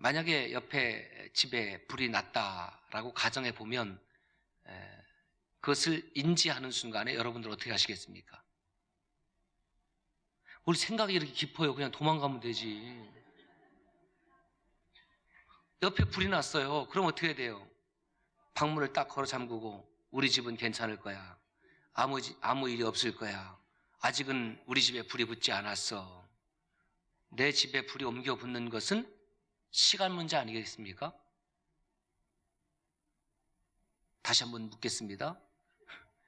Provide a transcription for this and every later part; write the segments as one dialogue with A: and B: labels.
A: 만약에 옆에 집에 불이 났다라고 가정해 보면 그것을 인지하는 순간에 여러분들 어떻게 하시겠습니까? 우리 생각이 이렇게 깊어요. 그냥 도망가면 되지. 옆에 불이 났어요. 그럼 어떻게 해야 돼요? 방문을 딱 걸어 잠그고 우리 집은 괜찮을 거야. 아무 일이 없을 거야. 아직은 우리 집에 불이 붙지 않았어. 내 집에 불이 옮겨 붙는 것은 시간 문제 아니겠습니까? 다시 한번 묻겠습니다.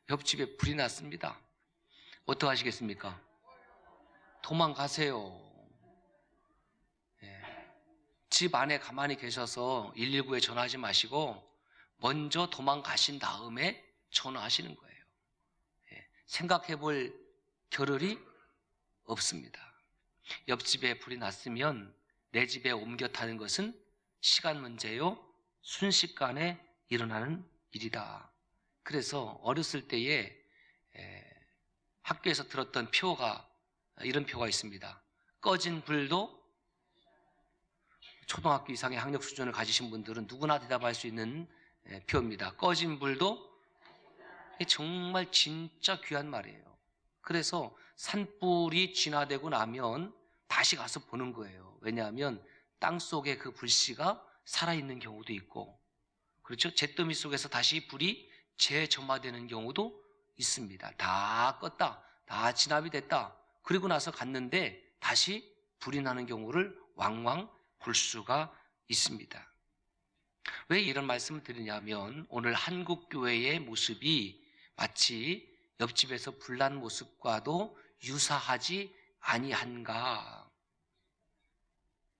A: 옆집에 불이 났습니다. 어떻게 하시겠습니까? 도망가세요. 집 안에 가만히 계셔서 119에 전화하지 마시고 먼저 도망가신 다음에 전화하시는 거예요. 생각해 볼 겨를이 없습니다. 옆집에 불이 났으면 내 집에 옮겨 타는 것은 시간 문제요, 순식간에 일어나는 일이다. 그래서 어렸을 때에 학교에서 들었던 표가 이런 표가 있습니다. 꺼진 불도, 초등학교 이상의 학력 수준을 가지신 분들은 누구나 대답할 수 있는 표입니다. 꺼진 불도. 정말 진짜 귀한 말이에요. 그래서 산불이 진화되고 나면 다시 가서 보는 거예요. 왜냐하면 땅속에 그 불씨가 살아있는 경우도 있고, 그렇죠? 잿더미 속에서 다시 불이 재점화되는 경우도 있습니다. 다 껐다, 다 진압이 됐다. 그리고 나서 갔는데 다시 불이 나는 경우를 왕왕 볼 수가 있습니다. 왜 이런 말씀을 드리냐면 오늘 한국교회의 모습이 마치 옆집에서 불난 모습과도 유사하지 아니한가.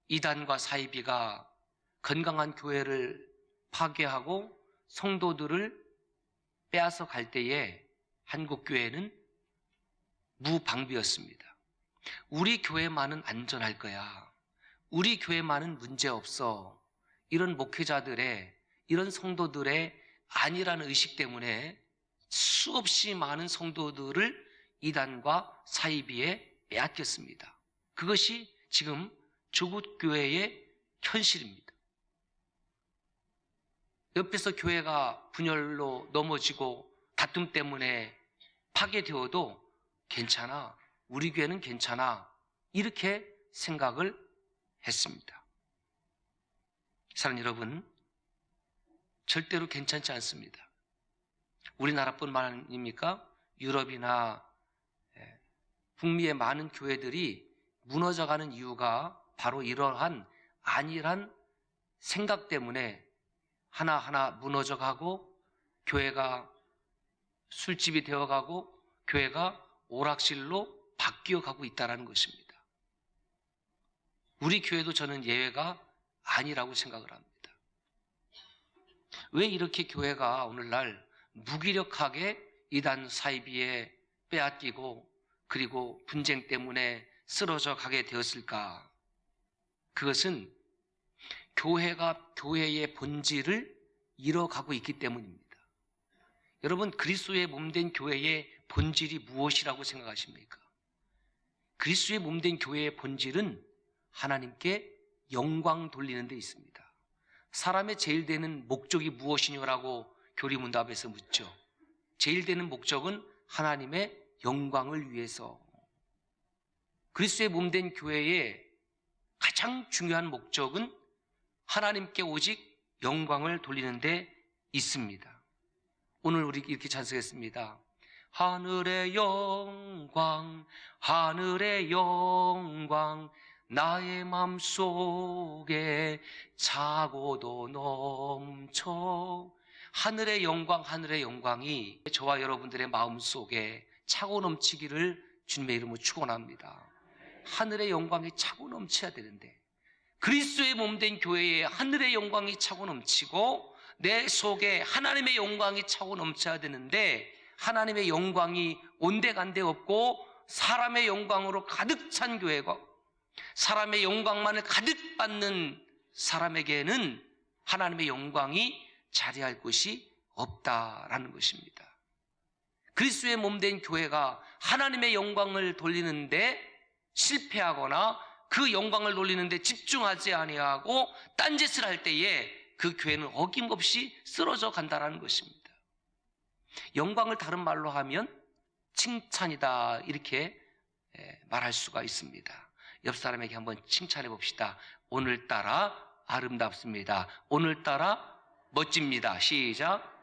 A: 이단과 사이비가 건강한 교회를 파괴하고 성도들을 빼앗아 갈 때에 한국교회는 무방비였습니다. 우리 교회만은 안전할 거야. 우리 교회만은 문제없어. 이런 목회자들의, 이런 성도들의 아니라는 의식 때문에 수없이 많은 성도들을 이단과 사이비에 빼앗겼습니다. 그것이 지금 조국교회의 현실입니다. 옆에서 교회가 분열로 넘어지고 다툼 때문에 파괴되어도 괜찮아. 우리 교회는 괜찮아. 이렇게 생각을 했습니다. 사랑하는 여러분, 절대로 괜찮지 않습니다. 우리나라뿐만 아닙니까? 유럽이나 북미의 많은 교회들이 무너져가는 이유가 바로 이러한 안일한 생각 때문에 하나하나 무너져가고 교회가 술집이 되어가고 교회가 오락실로 바뀌어가고 있다는 것입니다. 우리 교회도 저는 예외가 아니라고 생각을 합니다. 왜 이렇게 교회가 오늘날 무기력하게 이단 사이비에 빼앗기고 그리고 분쟁 때문에 쓰러져 가게 되었을까? 그것은 교회가 교회의 본질을 잃어가고 있기 때문입니다. 여러분, 그리스도의 몸된 교회의 본질이 무엇이라고 생각하십니까? 그리스도의 몸된 교회의 본질은 하나님께 영광 돌리는 데 있습니다. 사람의 제일 되는 목적이 무엇이냐고 교리문답에서 묻죠. 제일 되는 목적은 하나님의 영광을 위해서. 그리스도의 몸된 교회의 가장 중요한 목적은 하나님께 오직 영광을 돌리는 데 있습니다. 오늘 우리 이렇게 찬송했습니다. 하늘의 영광, 하늘의 영광, 나의 맘속에 차고도 넘쳐. 하늘의 영광, 하늘의 영광이 저와 여러분들의 마음속에 차고 넘치기를 주님의 이름으로 축원합니다. 하늘의 영광이 차고 넘쳐야 되는데 그리스도의 몸된 교회에 하늘의 영광이 차고 넘치고 내 속에 하나님의 영광이 차고 넘쳐야 되는데 하나님의 영광이 온데간데 없고 사람의 영광으로 가득 찬 교회가, 사람의 영광만을 가득 받는 사람에게는 하나님의 영광이 자리할 곳이 없다라는 것입니다. 그리스도의 몸된 교회가 하나님의 영광을 돌리는데 실패하거나 그 영광을 돌리는데 집중하지 아니하고 딴짓을 할 때에 그 교회는 어김없이 쓰러져 간다는 것입니다. 영광을 다른 말로 하면 칭찬이다, 이렇게 말할 수가 있습니다. 옆 사람에게 한번 칭찬해 봅시다. 오늘따라 아름답습니다. 오늘따라 멋집니다. 시작.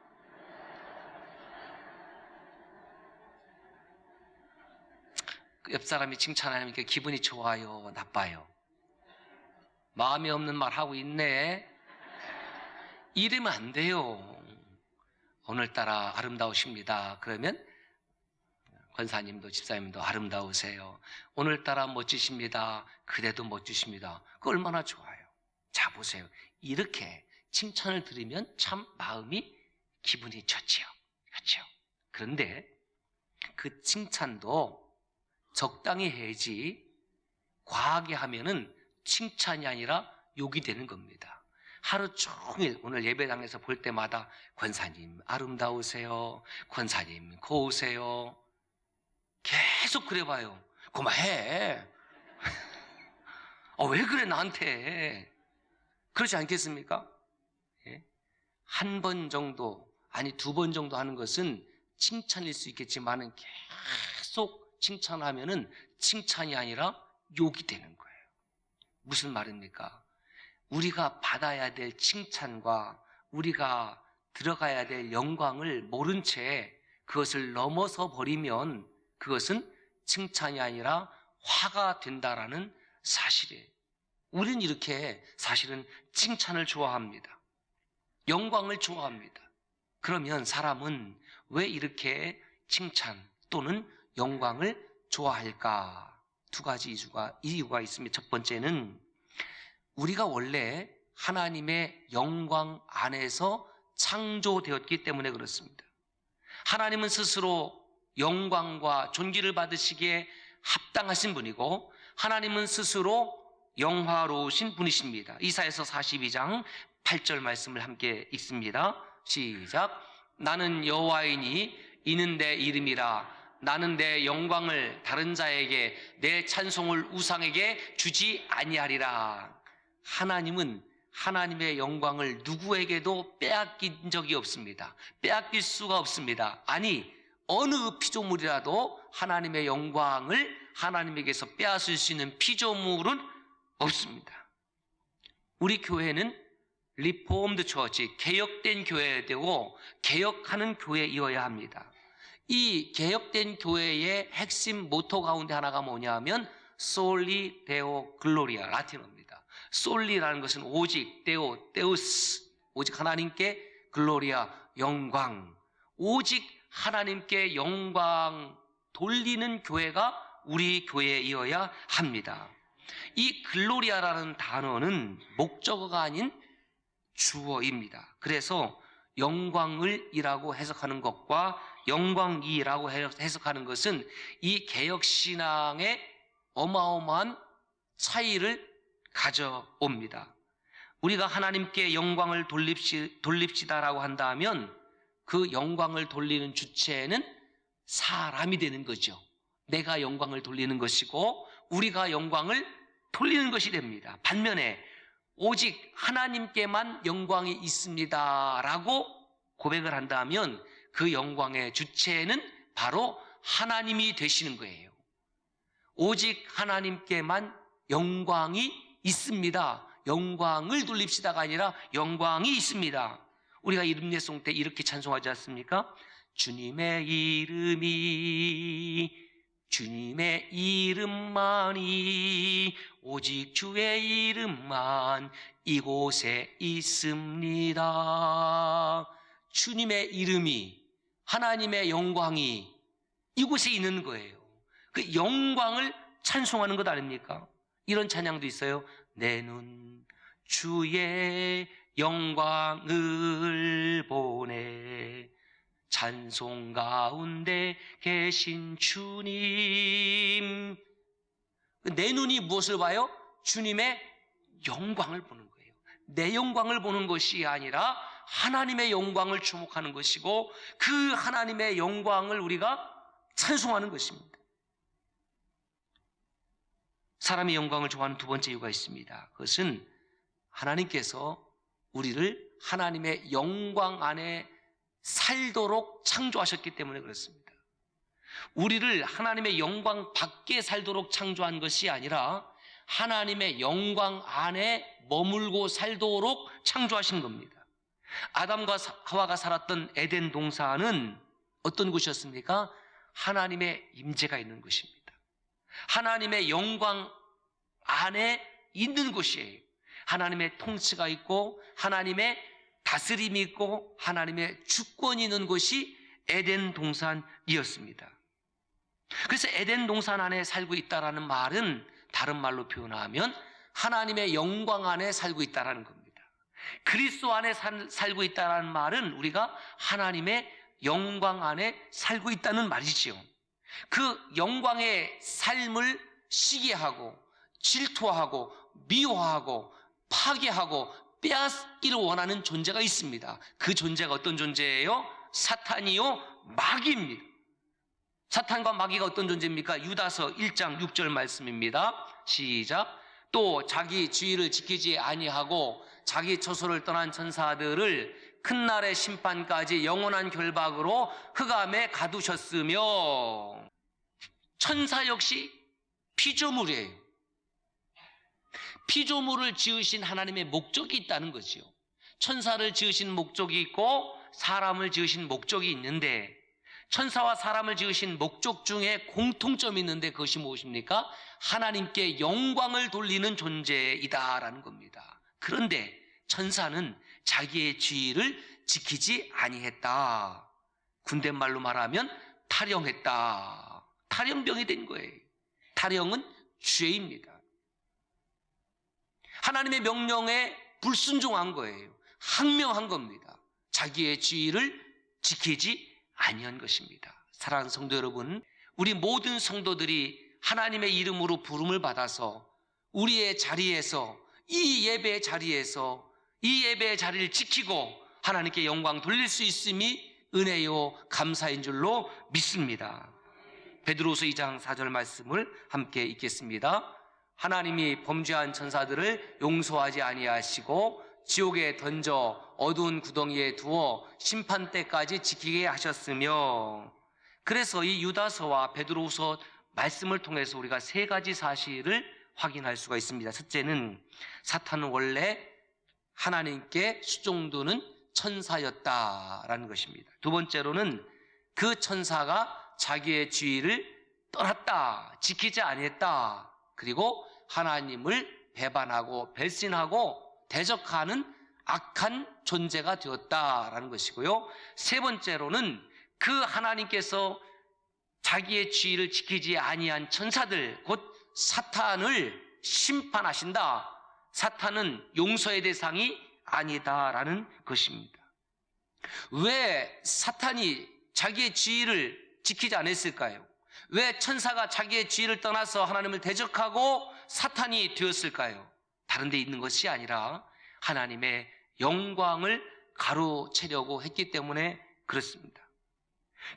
A: 옆 사람이 칭찬하니까 기분이 좋아요, 나빠요? 마음이 없는 말 하고 있네. 이러면 안 돼요. 오늘따라 아름다우십니다. 그러면 권사님도 집사님도 아름다우세요. 오늘따라 멋지십니다. 그대도 멋지십니다. 그 얼마나 좋아요. 자, 보세요. 이렇게 칭찬을 들으면 참 마음이 기분이 좋지요. 그렇죠? 그런데 그 칭찬도 적당히 해야지 과하게 하면은 칭찬이 아니라 욕이 되는 겁니다. 하루 종일 오늘 예배당에서 볼 때마다 권사님 아름다우세요. 권사님 고우세요. 계속 그래봐요. 그만해. 왜 그래 나한테. 그렇지 않겠습니까? 예? 한 번 정도, 아니 2번 정도 하는 것은 칭찬일 수 있겠지만은 계속 칭찬하면은 칭찬이 아니라 욕이 되는 거예요. 무슨 말입니까? 우리가 받아야 될 칭찬과 우리가 들어가야 될 영광을 모른 채 그것을 넘어서 버리면 그것은 칭찬이 아니라 화가 된다라는 사실이에요. 우리는 이렇게 사실은 칭찬을 좋아합니다. 영광을 좋아합니다. 그러면 사람은 왜 이렇게 칭찬 또는 영광을 좋아할까? 2가지 이유가 있습니다. 첫 번째는 우리가 원래 하나님의 영광 안에서 창조되었기 때문에 그렇습니다. 하나님은 스스로 영광과 존귀를 받으시기에 합당하신 분이고 하나님은 스스로 영화로우신 분이십니다. 이사야서 42장 8절 말씀을 함께 읽습니다. 시작. 나는 여호와이니 이는 내 이름이라. 나는 내 영광을 다른 자에게 내 찬송을 우상에게 주지 아니하리라. 하나님은 하나님의 영광을 누구에게도 빼앗긴 적이 없습니다. 빼앗길 수가 없습니다. 아니 어느 피조물이라도 하나님의 영광을 하나님에게서 빼앗을 수 있는 피조물은 없습니다. 우리 교회는 리포엄드 처치, 개혁된 교회가 되고 개혁하는 교회이어야 합니다. 이 개혁된 교회의 핵심 모토 가운데 하나가 뭐냐면 솔리 데오 글로리아, 라틴어입니다. 솔리라는 것은 오직, 데오, 데우스, 오직 하나님께, 글로리아, 영광, 오직 하나님께 영광 돌리는 교회가 우리 교회이어야 합니다. 이 글로리아라는 단어는 목적어가 아닌 주어입니다. 그래서 영광을이라고 해석하는 것과 영광이라고 해석하는 것은 이 개혁신앙의 어마어마한 차이를 가져옵니다. 우리가 하나님께 영광을 돌립시다라고 한다면 그 영광을 돌리는 주체는 사람이 되는 거죠. 내가 영광을 돌리는 것이고 우리가 영광을 돌리는 것이 됩니다. 반면에 오직 하나님께만 영광이 있습니다 라고 고백을 한다면 그 영광의 주체는 바로 하나님이 되시는 거예요. 오직 하나님께만 영광이 있습니다. 영광을 돌립시다가 아니라 영광이 있습니다. 우리가 이름 예송 때 이렇게 찬송하지 않습니까? 주님의 이름만이 오직 주의 이름만 이곳에 있습니다. 주님의 이름이, 하나님의 영광이 이곳에 있는 거예요. 그 영광을 찬송하는 것 아닙니까? 이런 찬양도 있어요. 내 눈 주의 영광을 보네. 찬송 가운데 계신 주님. 내 눈이 무엇을 봐요? 주님의 영광을 보는 거예요. 내 영광을 보는 것이 아니라 하나님의 영광을 주목하는 것이고 그 하나님의 영광을 우리가 찬송하는 것입니다. 사람의 영광을 좋아하는 두 번째 이유가 있습니다. 그것은 하나님께서 우리를 하나님의 영광 안에 살도록 창조하셨기 때문에 그렇습니다. 우리를 하나님의 영광 밖에 살도록 창조한 것이 아니라 하나님의 영광 안에 머물고 살도록 창조하신 겁니다. 아담과 하와가 살았던 에덴 동산은 어떤 곳이었습니까? 하나님의 임재가 있는 곳입니다. 하나님의 영광 안에 있는 곳이에요. 하나님의 통치가 있고 하나님의 다스림이 있고 하나님의 주권이 있는 곳이 에덴 동산이었습니다. 그래서 에덴 동산 안에 살고 있다라는 말은 다른 말로 표현하면 하나님의 영광 안에 살고 있다라는 겁니다. 그리스도 안에 살고 있다라는 말은 우리가 하나님의 영광 안에 살고 있다는 말이지요. 그 영광의 삶을 시기하고 질투하고 미워하고 파괴하고 빼앗기를 원하는 존재가 있습니다. 그 존재가 어떤 존재예요? 사탄이요, 마귀입니다. 사탄과 마귀가 어떤 존재입니까? 유다서 1장 6절 말씀입니다. 시작. 또 자기 지위를 지키지 아니하고 자기 처소를 떠난 천사들을 큰 날의 심판까지 영원한 결박으로 흑암에 가두셨으며, 천사 역시 피조물이에요. 피조물을 지으신 하나님의 목적이 있다는 거지요. 천사를 지으신 목적이 있고 사람을 지으신 목적이 있는데, 천사와 사람을 지으신 목적 중에 공통점이 있는데 그것이 무엇입니까? 하나님께 영광을 돌리는 존재이다라는 겁니다. 그런데 천사는 자기의 지위를 지키지 아니했다. 군대말로 말하면 탈영했다. 탈영병이 된 거예요. 탈영은 죄입니다. 하나님의 명령에 불순종한 거예요. 항명한 겁니다. 자기의 지위를 지키지 아니한 것입니다. 사랑하는 성도 여러분, 우리 모든 성도들이 하나님의 이름으로 부름을 받아서 우리의 자리에서, 이 예배의 자리에서 이 예배의 자리를 지키고 하나님께 영광 돌릴 수 있음이 은혜요 감사인 줄로 믿습니다. 베드로서 2장 4절 말씀을 함께 읽겠습니다. 하나님이 범죄한 천사들을 용서하지 아니하시고 지옥에 던져 어두운 구덩이에 두어 심판 때까지 지키게 하셨으며, 그래서 이 유다서와 베드로서 말씀을 통해서 우리가 세 가지 사실을 확인할 수가 있습니다. 첫째는 사탄은 원래 하나님께 수종두는 천사였다라는 것입니다. 두 번째로는 그 천사가 자기의 지위를 떠났다, 지키지 아니했다. 그리고 하나님을 배반하고 배신하고 대적하는 악한 존재가 되었다라는 것이고요. 세 번째로는 그 하나님께서 자기의 지위를 지키지 아니한 천사들, 곧 사탄을 심판하신다. 사탄은 용서의 대상이 아니다라는 것입니다. 왜 사탄이 자기의 지위를 지키지 않았을까요? 왜 천사가 자기의 지위를 떠나서 하나님을 대적하고 사탄이 되었을까요? 다른 데 있는 것이 아니라 하나님의 영광을 가로채려고 했기 때문에 그렇습니다.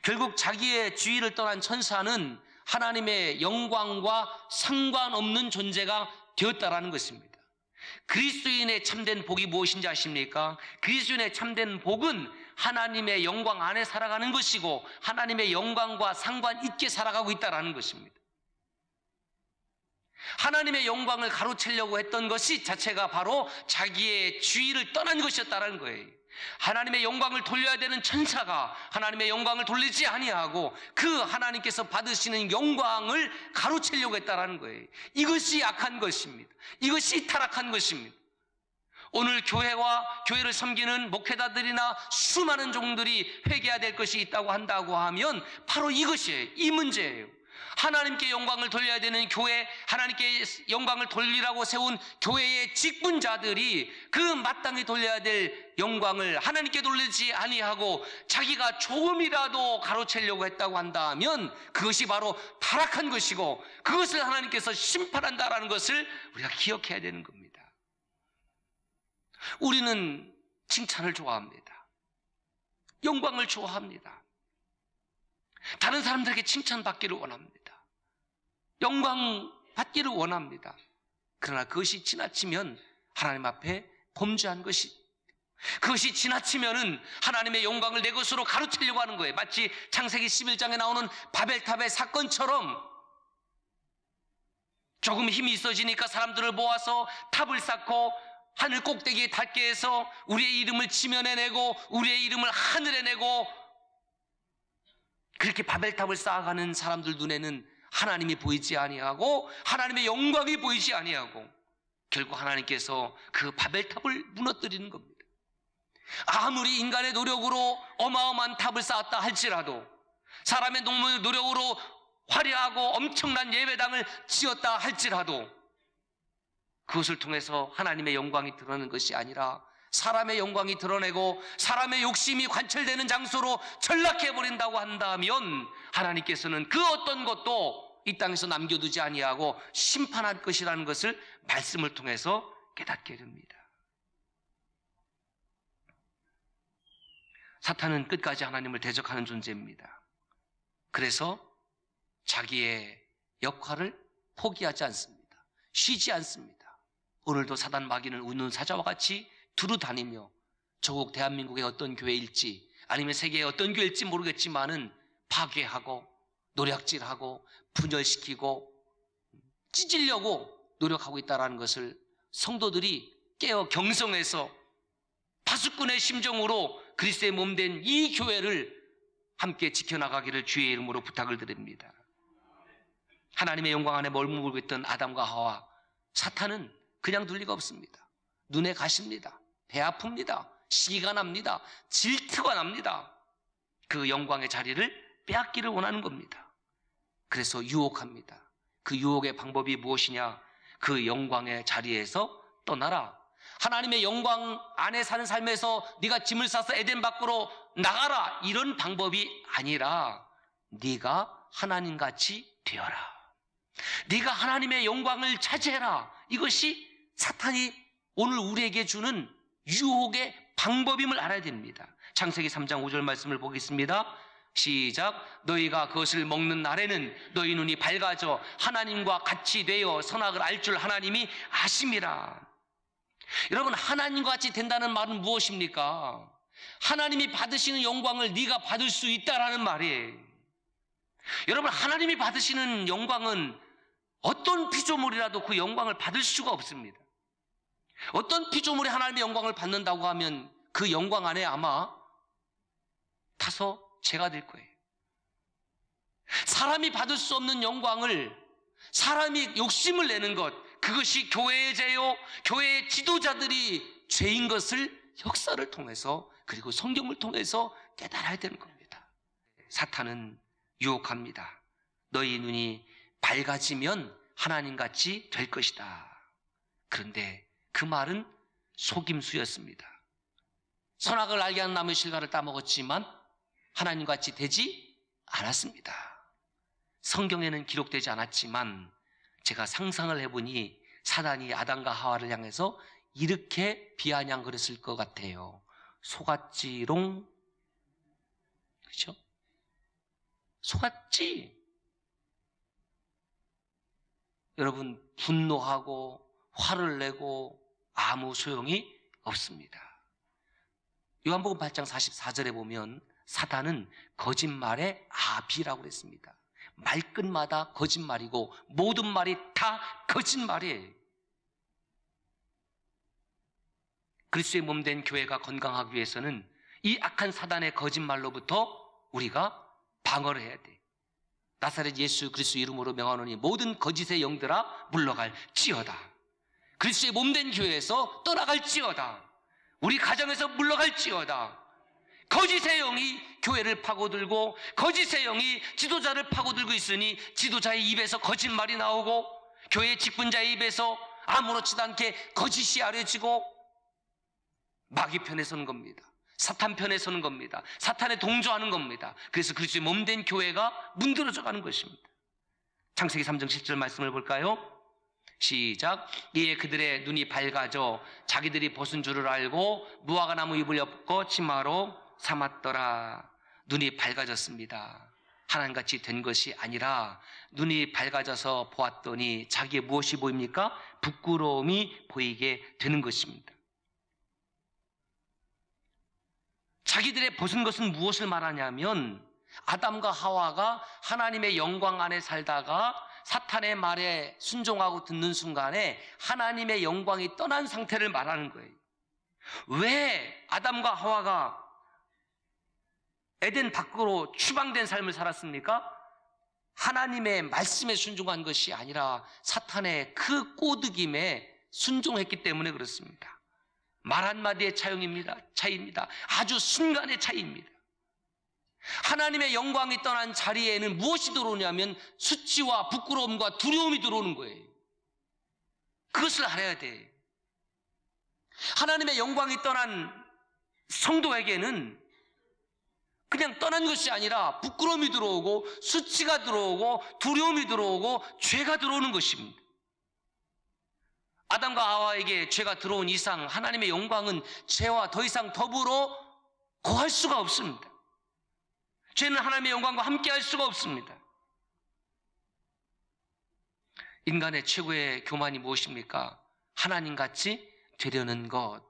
A: 결국 자기의 지위를 떠난 천사는 하나님의 영광과 상관없는 존재가 되었다라는 것입니다. 그리스도인의 참된 복이 무엇인지 아십니까? 그리스도인의 참된 복은 하나님의 영광 안에 살아가는 것이고 하나님의 영광과 상관있게 살아가고 있다는 것입니다. 하나님의 영광을 가로채려고 했던 것이 자체가 바로 자기의 지위를 떠난 것이었다는 거예요. 하나님의 영광을 돌려야 되는 천사가 하나님의 영광을 돌리지 아니하고 그 하나님께서 받으시는 영광을 가로채려고 했다는 거예요. 이것이 악한 것입니다. 이것이 타락한 것입니다. 오늘 교회와 교회를 섬기는 목회자들이나 수많은 종들이 회개해야 될 것이 있다고 한다고 하면 바로 이것이에요. 이 문제예요. 하나님께 영광을 돌려야 되는 교회, 하나님께 영광을 돌리라고 세운 교회의 직분자들이 그 마땅히 돌려야 될 영광을 하나님께 돌리지 아니하고 자기가 조금이라도 가로채려고 했다고 한다면 그것이 바로 타락한 것이고 그것을 하나님께서 심판한다라는 것을 우리가 기억해야 되는 겁니다. 우리는 칭찬을 좋아합니다. 영광을 좋아합니다. 다른 사람들에게 칭찬받기를 원합니다. 영광 받기를 원합니다. 그러나 그것이 지나치면 하나님 앞에 범죄한 것이, 그것이 지나치면은 하나님의 영광을 내 것으로 가로채려고 하는 거예요. 마치 창세기 11장에 나오는 바벨탑의 사건처럼 조금 힘이 있어지니까 사람들을 모아서 탑을 쌓고 하늘 꼭대기에 닿게 해서 우리의 이름을 지면에 내고 우리의 이름을 하늘에 내고, 그렇게 바벨탑을 쌓아가는 사람들 눈에는 하나님이 보이지 아니하고 하나님의 영광이 보이지 아니하고 결국 하나님께서 그 바벨탑을 무너뜨리는 겁니다. 아무리 인간의 노력으로 어마어마한 탑을 쌓았다 할지라도, 사람의 노력으로 화려하고 엄청난 예배당을 지었다 할지라도 그것을 통해서 하나님의 영광이 드러나는 것이 아니라 사람의 영광이 드러내고 사람의 욕심이 관철되는 장소로 전락해버린다고 한다면 하나님께서는 그 어떤 것도 이 땅에서 남겨두지 아니하고 심판할 것이라는 것을 말씀을 통해서 깨닫게 됩니다. 사탄은 끝까지 하나님을 대적하는 존재입니다. 그래서 자기의 역할을 포기하지 않습니다. 쉬지 않습니다. 오늘도 사단 마귀는 우는 사자와 같이 두루 다니며 조국 대한민국의 어떤 교회일지 아니면 세계의 어떤 교회일지 모르겠지만은 파괴하고 노략질하고 분열시키고 찢으려고 노력하고 있다는 것을 성도들이 깨어 경성해서 파수꾼의 심정으로 그리스도의 몸된 이 교회를 함께 지켜나가기를 주의 이름으로 부탁을 드립니다. 하나님의 영광 안에 머물고 있던 아담과 하와, 사탄은 그냥 둘 리가 없습니다. 눈에 가십니다. 배 아픕니다. 시기가 납니다. 질투가 납니다. 그 영광의 자리를 빼앗기를 원하는 겁니다. 그래서 유혹합니다. 그 유혹의 방법이 무엇이냐? 그 영광의 자리에서 떠나라. 하나님의 영광 안에 사는 삶에서 네가 짐을 싸서 에덴 밖으로 나가라, 이런 방법이 아니라 네가 하나님같이 되어라. 네가 하나님의 영광을 차지해라. 이것이 사탄이 오늘 우리에게 주는 유혹의 방법임을 알아야 됩니다. 창세기 3장 5절 말씀을 보겠습니다. 시작. 너희가 그것을 먹는 날에는 너희 눈이 밝아져 하나님과 같이 되어 선악을 알 줄 하나님이 아심이라. 여러분, 하나님과 같이 된다는 말은 무엇입니까? 하나님이 받으시는 영광을 네가 받을 수 있다라는 말이에요. 여러분, 하나님이 받으시는 영광은 어떤 피조물이라도 그 영광을 받을 수가 없습니다. 어떤 피조물이 하나님의 영광을 받는다고 하면 그 영광 안에 아마 타서 죄가 될 거예요. 사람이 받을 수 없는 영광을 사람이 욕심을 내는 것, 그것이 교회의 죄요, 교회의 지도자들이 죄인 것을 역사를 통해서 그리고 성경을 통해서 깨달아야 되는 겁니다. 사탄은 유혹합니다. 너희 눈이 밝아지면 하나님같이 될 것이다. 그런데 그 말은 속임수였습니다. 선악을 알게 하는 나무의 실과를 따먹었지만 하나님같이 되지 않았습니다. 성경에는 기록되지 않았지만 제가 상상을 해보니 사단이 아담과 하와를 향해서 이렇게 비아냥거렸을 것 같아요. 속았지롱. 그렇죠? 속았지? 여러분, 분노하고 화를 내고 아무 소용이 없습니다. 요한복음 8장 44절에 보면 사단은 거짓말의 아비라고 그랬습니다. 말끝마다 거짓말이고 모든 말이 다 거짓말이에요. 그리스도의 몸된 교회가 건강하기 위해서는 이 악한 사단의 거짓말로부터 우리가 방어를 해야 돼. 나사렛 예수 그리스도 이름으로 명하노니 모든 거짓의 영들아 물러갈지어다. 그리스도의 몸된 교회에서 떠나갈지어다. 우리 가정에서 물러갈지어다. 거짓의 영이 교회를 파고들고 거짓의 영이 지도자를 파고들고 있으니 지도자의 입에서 거짓말이 나오고 교회 직분자의 입에서 아무렇지도 않게 거짓이 아뢰지고 마귀 편에 서는 겁니다. 사탄 편에 서는 겁니다. 사탄에 동조하는 겁니다. 그래서 그리스도의 몸된 교회가 문드러져 가는 것입니다. 창세기 3장 7절 말씀을 볼까요? 시작. 이에 그들의 눈이 밝아져 자기들이 벗은 줄을 알고 무화과 나무 잎을 엮고 치마로 삼았더라. 눈이 밝아졌습니다. 하나님같이 된 것이 아니라 눈이 밝아져서 보았더니 자기의 무엇이 보입니까? 부끄러움이 보이게 되는 것입니다. 자기들의 벗은 것은 무엇을 말하냐면 아담과 하와가 하나님의 영광 안에 살다가 사탄의 말에 순종하고 듣는 순간에 하나님의 영광이 떠난 상태를 말하는 거예요. 왜 아담과 하와가 에덴 밖으로 추방된 삶을 살았습니까? 하나님의 말씀에 순종한 것이 아니라 사탄의 그 꼬드김에 순종했기 때문에 그렇습니다. 말 한마디의 차이입니다. 아주 순간의 차이입니다. 하나님의 영광이 떠난 자리에는 무엇이 들어오냐면 수치와 부끄러움과 두려움이 들어오는 거예요. 그것을 알아야 돼. 하나님의 영광이 떠난 성도에게는 그냥 떠난 것이 아니라 부끄러움이 들어오고 수치가 들어오고 두려움이 들어오고 죄가 들어오는 것입니다. 아담과 하와에게 죄가 들어온 이상 하나님의 영광은 죄와 더 이상 더불어 거할 수가 없습니다. 죄는 하나님의 영광과 함께 할 수가 없습니다. 인간의 최고의 교만이 무엇입니까? 하나님같이 되려는 것.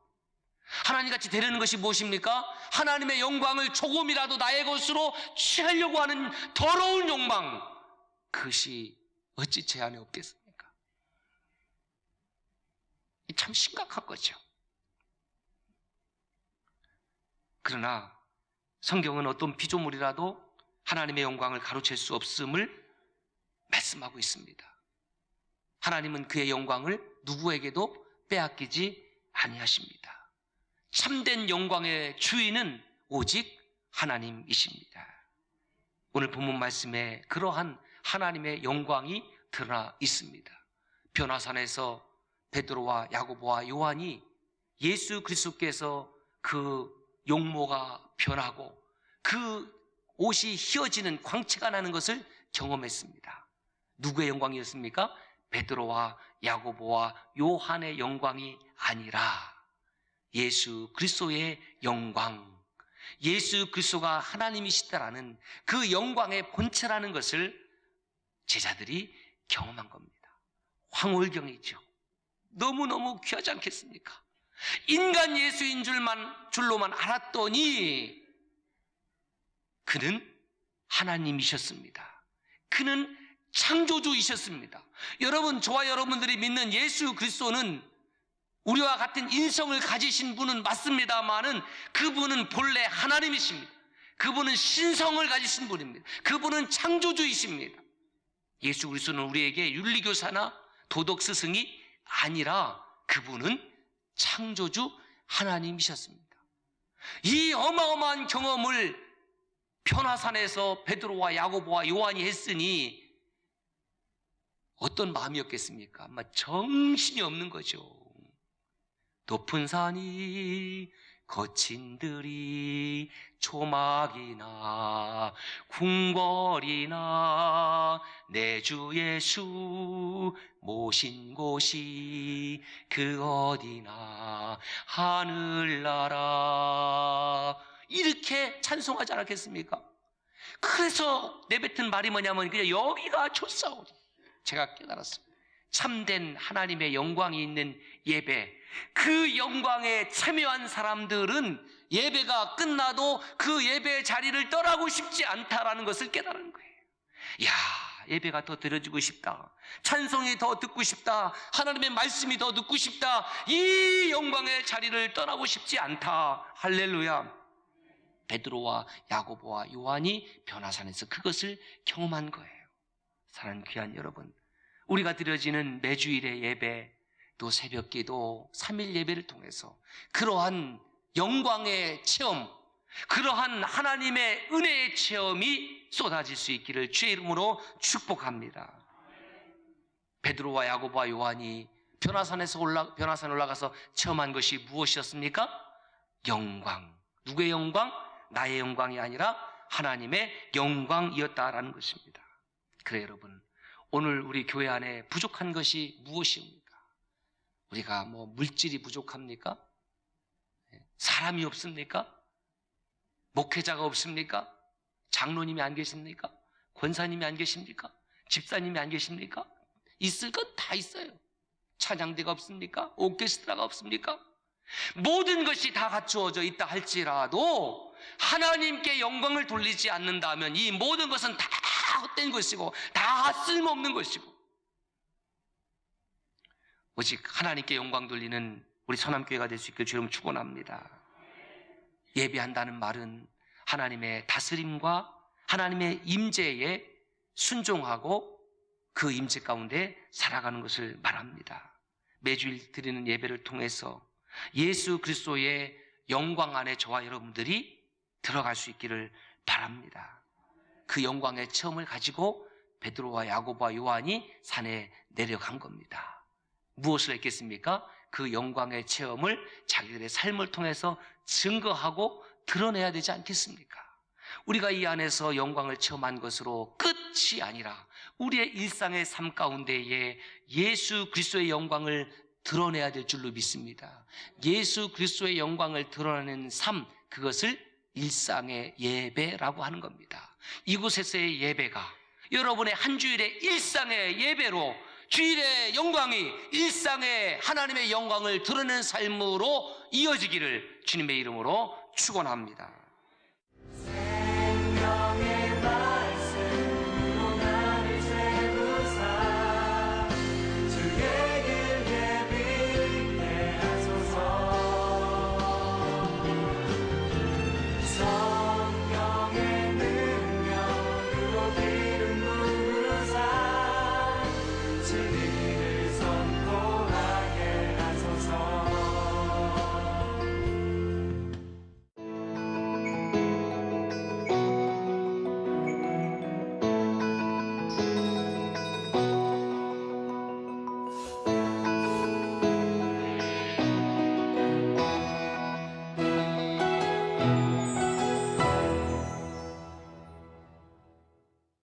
A: 하나님같이 되려는 것이 무엇입니까? 하나님의 영광을 조금이라도 나의 것으로 취하려고 하는 더러운 욕망. 그것이 어찌 제 안에 없겠습니까? 참 심각한 거죠. 그러나 성경은 어떤 피조물이라도 하나님의 영광을 가로챌 수 없음을 말씀하고 있습니다. 하나님은 그의 영광을 누구에게도 빼앗기지 아니하십니다. 참된 영광의 주인은 오직 하나님이십니다. 오늘 본문 말씀에 그러한 하나님의 영광이 드러나 있습니다. 변화산에서 베드로와 야고보와 요한이 예수 그리스도께서 그 용모가 변하고 그 옷이 휘어지는 광채가 나는 것을 경험했습니다. 누구의 영광이었습니까? 베드로와 야고보와 요한의 영광이 아니라 예수 그리스도의 영광, 예수 그리스도가 하나님이시다라는 그 영광의 본체라는 것을 제자들이 경험한 겁니다. 황홀경이죠. 너무너무 귀하지 않겠습니까? 인간 예수인 줄로만 알았더니 그는 하나님이셨습니다. 그는 창조주이셨습니다. 여러분, 저와 여러분들이 믿는 예수 그리스도는 우리와 같은 인성을 가지신 분은 맞습니다만은 그분은 본래 하나님이십니다. 그분은 신성을 가지신 분입니다. 그분은 창조주이십니다. 예수 그리스도는 우리에게 윤리교사나 도덕 스승이 아니라 그분은 창조주 하나님이셨습니다. 이 어마어마한 경험을 변화산에서 베드로와 야고보와 요한이 했으니 어떤 마음이었겠습니까? 아마 정신이 없는 거죠. 높은 산이 거친 들이 초막이나 궁궐이나 내 주 예수 모신 곳이 그 어디나 하늘나라 이렇게 찬송하지 않았겠습니까? 그래서 내뱉은 말이 뭐냐면 그냥 여기가 좋사오니 제가 깨달았습니다. 참된 하나님의 영광이 있는 예배, 그 영광에 참여한 사람들은 예배가 끝나도 그 예배의 자리를 떠나고 싶지 않다라는 것을 깨달은 거예요. 이야, 예배가 더 드려지고 싶다. 찬송이 더 듣고 싶다. 하나님의 말씀이 더 듣고 싶다. 이 영광의 자리를 떠나고 싶지 않다. 할렐루야. 베드로와 야고보와 요한이 변화산에서 그것을 경험한 거예요. 사랑하는 귀한 여러분, 우리가 드려지는 매주일의 예배, 또 새벽기도, 3일 예배를 통해서 그러한 영광의 체험, 그러한 하나님의 은혜의 체험이 쏟아질 수 있기를 주의 이름으로 축복합니다. 베드로와 야고보와 요한이 변화산에 올라가서 체험한 것이 무엇이었습니까? 영광. 누구의 영광? 나의 영광이 아니라 하나님의 영광이었다라는 것입니다. 그래 여러분, 오늘 우리 교회 안에 부족한 것이 무엇입니까? 우리가 물질이 부족합니까? 사람이 없습니까? 목회자가 없습니까? 장로님이 안 계십니까? 권사님이 안 계십니까? 집사님이 안 계십니까? 있을 건 다 있어요. 찬양대가 없습니까? 오케스트라가 없습니까? 모든 것이 다 갖추어져 있다 할지라도 하나님께 영광을 돌리지 않는다면 이 모든 것은 다 헛된 것이고 다 쓸모없는 것이고, 오직 하나님께 영광 돌리는 우리 선함교회가 될 수 있기를 주님 축원합니다. 예배한다는 말은 하나님의 다스림과 하나님의 임재에 순종하고 그 임재 가운데 살아가는 것을 말합니다. 매주일 드리는 예배를 통해서 예수 그리스도의 영광 안에 저와 여러분들이 들어갈 수 있기를 바랍니다. 그 영광의 체험을 가지고 베드로와 야고보와 요한이 산에 내려간 겁니다. 무엇을 했겠습니까? 그 영광의 체험을 자기들의 삶을 통해서 증거하고 드러내야 되지 않겠습니까? 우리가 이 안에서 영광을 체험한 것으로 끝이 아니라 우리의 일상의 삶 가운데에 예수 그리스도의 영광을 드러내야 될 줄로 믿습니다. 예수 그리스도의 영광을 드러내는 삶, 그것을 일상의 예배라고 하는 겁니다. 이곳에서의 예배가 여러분의 한 주일의 일상의 예배로, 주일의 영광이 일상의 하나님의 영광을 드러내는 삶으로 이어지기를 주님의 이름으로 축원합니다.